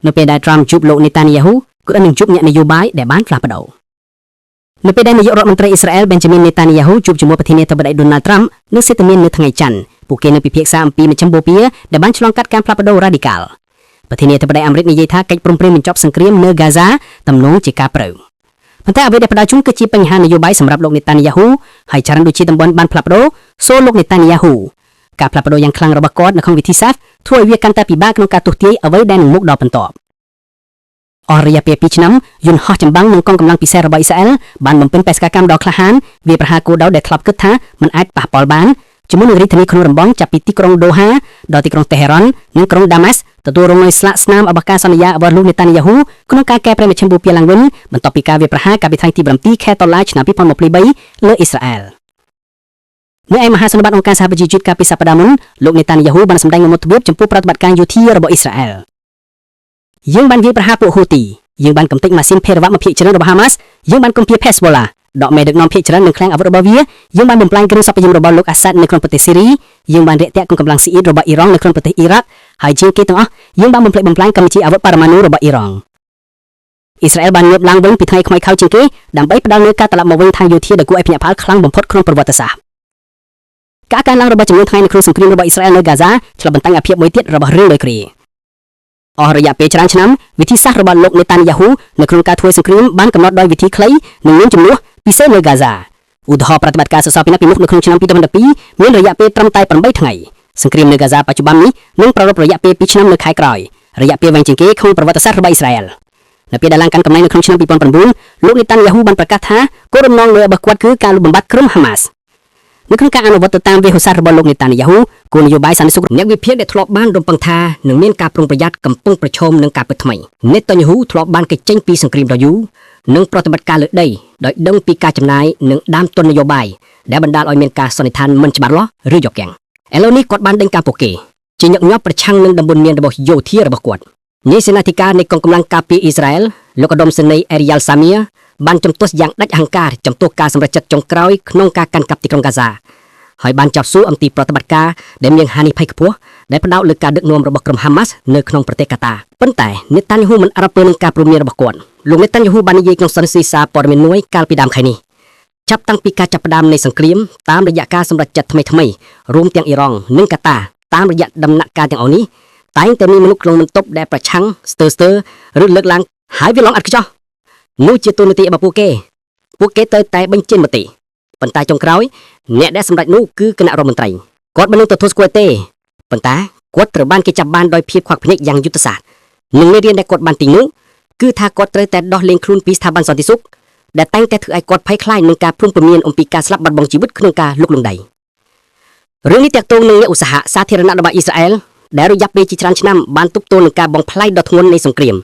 នៅពេលដែល Trump ជួបលោក Netanyahu គឺនឹងជួបអ្នកនយោបាយដែលបានផ្លាស់ប្ដូរនៅពេលដែលនាយករដ្ឋមន្ត្រីអ៊ីស្រាអែល Benjamin Netanyahu ជួបជាមួយប្រធានាធិបតី Donald Trump នៅសេតមាននៅថ្ងៃច័ន្ទពួកគេនឹងពិភាក្សាអំពីមជ្ឈមបូព៌ាដែលបានឆ្លងកាត់ការផ្លាស់ប្ដូរ radical ប្រធានាធិបតីអាមេរិកនិយាយថាកិច្ចព្រមព្រៀងបញ្ចប់សង្គ្រាមនៅ Gaza ទំនងជាការប្រើប៉ុន្តែអ្វីដែលផ្ដោតជុំគឺជាបញ្ហានយោបាយសម្រាប់លោក Netanyahu ហើយចរន្តដូចជាតំបន់បានផ្លាស់ប្ដូរសូលោក Netanyahu ការផ្លាស់ប្ដូរយ៉ាងខ្លាំងរបស់គាត់នៅក្នុងវិធីសាស្ត្រធ្វើឲ្យវាកាន់តែពិបាកក្នុងការទស្សទាយអ្វីដែលនឹងមុខដល់បន្ទាប់អស់រយៈពេល2ឆ្នាំយន្តហោះចម្បាំងនិងកងកម្លាំងពិសេសរបស់អ៊ីស្រាអែលបានបំពេញបេសកកម្មដ៏ក្លាហានវាប្រហារគោលដៅដែលធ្លាប់គិតថាមិនអាចប៉ះពាល់បានជាមួយនឹងរាជធានីក្នុងរំបងចាប់ពីទីក្រុងដូហាដល់ទីក្រុងតេហេរ៉ាន់និងក្រុងដាម៉ាស់ទទួលរងនូវស្លាកស្នាមរបស់ការសន្យារបស់លោក Netanyahu ក្នុងការកែប្រែមជ្ឈមបូព៌ាឡើងវិញបន្ទាប់ពីការវាយប្រហារកាលពីថ្ងៃទី7 ខែតុលាឆ្នាំ2023លើអ៊ីស្រាអែលនៅឯមហាសន្និបាតអង្គការសហប្រជាជាតិកាលពីសប្តាហ៍មុនលោក Netanyahu បានសម្ដែងនូវមុខទ្វីបចំពោះប្រតិបត្តិការយោធារបស់អ៊ីស្រាអែលយើងបានវាយប្រហារពួកហូទីយើងបានកំទេចម៉ាស៊ីនភេរវៈមួយភាគច្រើនរបស់ Hamas យើងបានកំភា Hezbollah ដកមេដឹកនាំភាគច្រើននឹងឃ្លាំងអាវុធរបស់វាយើងបានបំផ្លាញគ្រឿងសព្វយន្តរបស់លោក Assad នៅក្នុងប្រទេសស៊ីរីយើងបានរាក់ទាក់កងកម្លាំងស៊ីអ៊ីតរបស់អ៊ីរ៉ង់នៅក្នុងប្រទេសអ៊ីរ៉ាក់ហើយជាងគេទាំងអស់យើងបានបំផ្លិចបំផ្លាញកម្មវិធីអាវុធបរមាណូរបស់អ៊ីរ៉ង់អ៊ីស្រាអែលបានងើបឡើងវិញពីថ្ងៃខ្មៅខៅជាងគេដើម្បីផ្ដល់នូវការត្រឡប់មកវិញทางយោធាដ៏គួរឲ្យភ្ញាក់ផ្អើលខ្លាំងបំផុតក្នុងប្រវត្តិសាស្ត្រការកើនឡើងរបស់ចំនួនថ្ងៃនៅក្នុងសង្គ្រាមរបស់អ៊ីស្រាអែលនៅ Gaza ឆ្លុះបញ្ចាំងអាភាពមួយទៀតរបស់រឿងដោយគ្រាអស់រយៈពេលច្រើនឆ្នាំវិធីសាស្ត្ររបស់លោក Netanyahu នៅក្នុងការធ្វើសង្គ្រាមបានកំណត់ដោយវិធីខ្លីនិងមានចំនួនពិសេសនៅ Gaza ឧទាហរណ៍ប្រតិបត្តិការសសរពីណាពីមុខនៅក្នុងឆ្នាំ2012មានរយៈពេលត្រឹមតែ8ថ្ងៃសង្គ្រាមនៅ Gaza បច្ចុប្បន្ននេះនឹងប្រារព្ធរយៈពេល2ឆ្នាំនៅខែក្រោយរយៈពេលវែងជាងគេក្នុងប្រវត្តិសាស្ត្ររបស់អ៊ីស្រាអែលនៅពេលដែលឡើងកាន់តំណែងនៅក្នុងឆ្នាំ2009លោក Netanyahu បានប្រកាសថាគោលបំណងរបស់គាត់គឺការលុបបំបាត់ក្រុម Hamasនៅក្នុងការអនុវត្តទៅតាមវិហោសាស្ត្ររបស់លោក Netanyahu គោលនយោបាយសន្តិសុខអ្នកវិភាគដែលធ្លាប់បានរំពឹងថានឹងមានការប្រុងប្រយ័ត្នកំពុងប្រឈមនឹងការពិតថ្មី Netanyahu ធ្លាប់បានកិច្ចចេញពីសង្គ្រាមដ៏យូរនិងប្រតិបត្តិការលើដីដោយដឹងពីការចំណាយនិងដើមទុននយោបាយដែលបណ្ដាលឲ្យមានការសន្និដ្ឋានមិនច្បាស់លាស់ឬយកគាំងឥឡូវនេះគាត់បានដេញការពួកគេជាញឹកញាប់ប្រឆាំងនឹងដំបូន្មានរបស់យោធារបស់គាត់នាយសេនាធិការនៃកងកម្លាំងការពារអ៊ីស្រាអែលលោកឧត្តមសេនីយ៍ Ariel Samir បានជំទាស់យ៉ាងដាច់អហង្ការចំពោះការសម្រេចចិត្តចុងក្រោយក្នុងការកាន់កាប់ទីក្រុង Gaza ហើយបានចាប់សួរអំពីប្រតិបត្តិការដែលមានហានិភ័យខ្ពស់ដែលផ្ដោតលើការដឹកនាំរបស់ក្រុម Hamas នៅក្នុងប្រទេសកាតាប៉ុន្តែ Netanyahu មិនអរពើនឹងការព្រមព្រៀងរបស់គាត់លោក Netanyahu បាននិយាយក្នុងសន្និសីទសារព័ត៌មានមួយកាលពីដើមខែនេះចាប់តាំងពីការចាប់ផ្ដើមនៃសង្គ្រាមតាមរយៈការសម្រេចចិត្តថ្មីៗរួមទាំងអ៊ីរ៉ង់និងកាតាតាមរយៈដំណាក់កាលទាំងអស់នេះតែងតែមានមនុស្សក្នុងបន្ទប់ដែលប្រឆាំងស្ទើរឬលើកឡើងហើយវាឡងអត់ខ្ចោះនោះជាទូនាទីរបស់ពួកគេទៅតែបញ្ចេញមតិប៉ុន្តែចុងក្រោយអ្នកដែលសម្រេចនោះគឺគណៈរដ្ឋមន្ត្រីគាត់មិននឹងទទួលស្គាល់ទេប៉ុន្តែគាត់ត្រូវបានគេចាប់បានដោយភាពខ្វាក់ភ្នែកយ៉ាងយុទ្ធសាស្ត្រនិងមេរៀនដែលគាត់បានទីនោះគឺថាគាត់ត្រូវតែដោះលែងខ្លួនពីស្ថាប័នសន្តិសុខដែលតែងតែធ្វើឲ្យគាត់ភ័យខ្លាចនឹងការព្រមព្រៀងអំពីការស្លាប់បាត់បង់ជីវិតក្នុងការលុកលំដៃរឿងនេះទាក់ទងនឹងអ្នកឧស្សាហ៍សាធារណៈរបស់អ៊ីស្រាអែលដែលរយៈពេលជាច្រើនឆ្នាំបានទប់ទល់នឹងការបំផ្លាញដ៏ធ្ងន់នៃសង្គ្រាម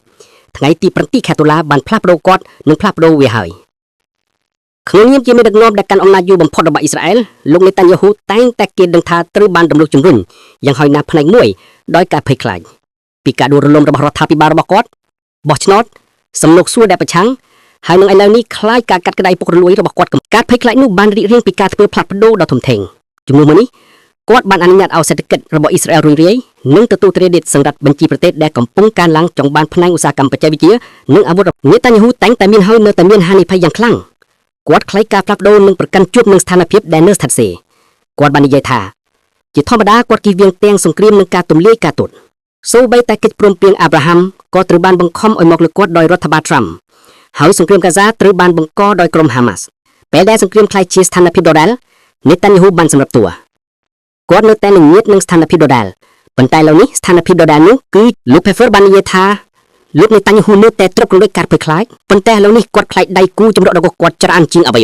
ថ្ងៃទី7 ខែតុលាបានផ្លាស់ប្ដូរគាត់និងផ្លាស់ប្ដូរវាហើយក្នុងនាមជាមេដឹកនាំដែលកាន់អំណាចយូរបំផុតរបស់អ៊ីស្រាអែលលោក Netanyahu តែងតែគេដឹងថាត្រូវបានរំលោភជំរុញយ៉ាងហោចណាស់ផ្នែកមួយដោយការភ័យខ្លាចពីការដួលរលំរបស់រដ្ឋាភិបាលរបស់គាត់បោះឆ្នោតសំណុកសួរដែលប្រឆាំងហើយនឹងឥឡូវនេះខ្លាចការកាត់ក្តីពុករលួយរបស់គាត់ការភ័យខ្លាចនោះបានរីករាលពីការធ្វើផ្លាស់ប្ដូរដ៏ធំធេងជំនួសមកនេះគាត់បានអនុញ្ញាតឲ្យសេដ្ឋកិច្ចរបស់អ៊ីស្រាអែលរុញរាយនិងទទួលទ្រេឌីតសម្រាប់បញ្ជីប្រទេសដែលកំពុងកើនឡើងចង់បានផ្នែកឧស្សាហកម្មបច្ចេកវិទ្យានិងអាវុធ Netanyahu តែងតែមានហើយនៅតែមានហានិភ័យយ៉ាងខ្លាំងគាត់ខ្លាចការផ្លាស់ប្ដូរនិងប្រកាន់ជួបនឹងស្ថានភាពដែលនៅស្ថិតសេគាត់បាននិយាយថាជាធម្មតាគាត់គិះវៀងទាំងសង្គ្រាមនិងការទម្លាយការទូតសូម្បីតែកិច្ចព្រមព្រៀងអាប់រ៉ាហាំក៏ត្រូវបានបង្ខំឲ្យមកលើគាត់ដោយរដ្ឋបាល Trump ហើយសង្គ្រាម Gaza ត្រូវបានបង្កដោយក្រុម Hamas ពេលដែលសង្គ្រាមក្លាយជាស្ថានភាពដដែល Netanyahu បានសម្រាប់តួគាត់នៅតែនឹងញៀតនឹងស្ថានភាពដដែលប៉ុន្តែឥឡូវនេះស្ថានភាពដដែលនោះគឺលោក Pfeffer បាននិយាយថាលោក Netanyahu នៅតែទ្រព្យក្នុងដោយការភ័យខ្លាចប៉ុន្តែឥឡូវនេះគាត់ខ្លាចដៃគូចម្រុះរបស់គាត់ច្រើនជាងអ្វី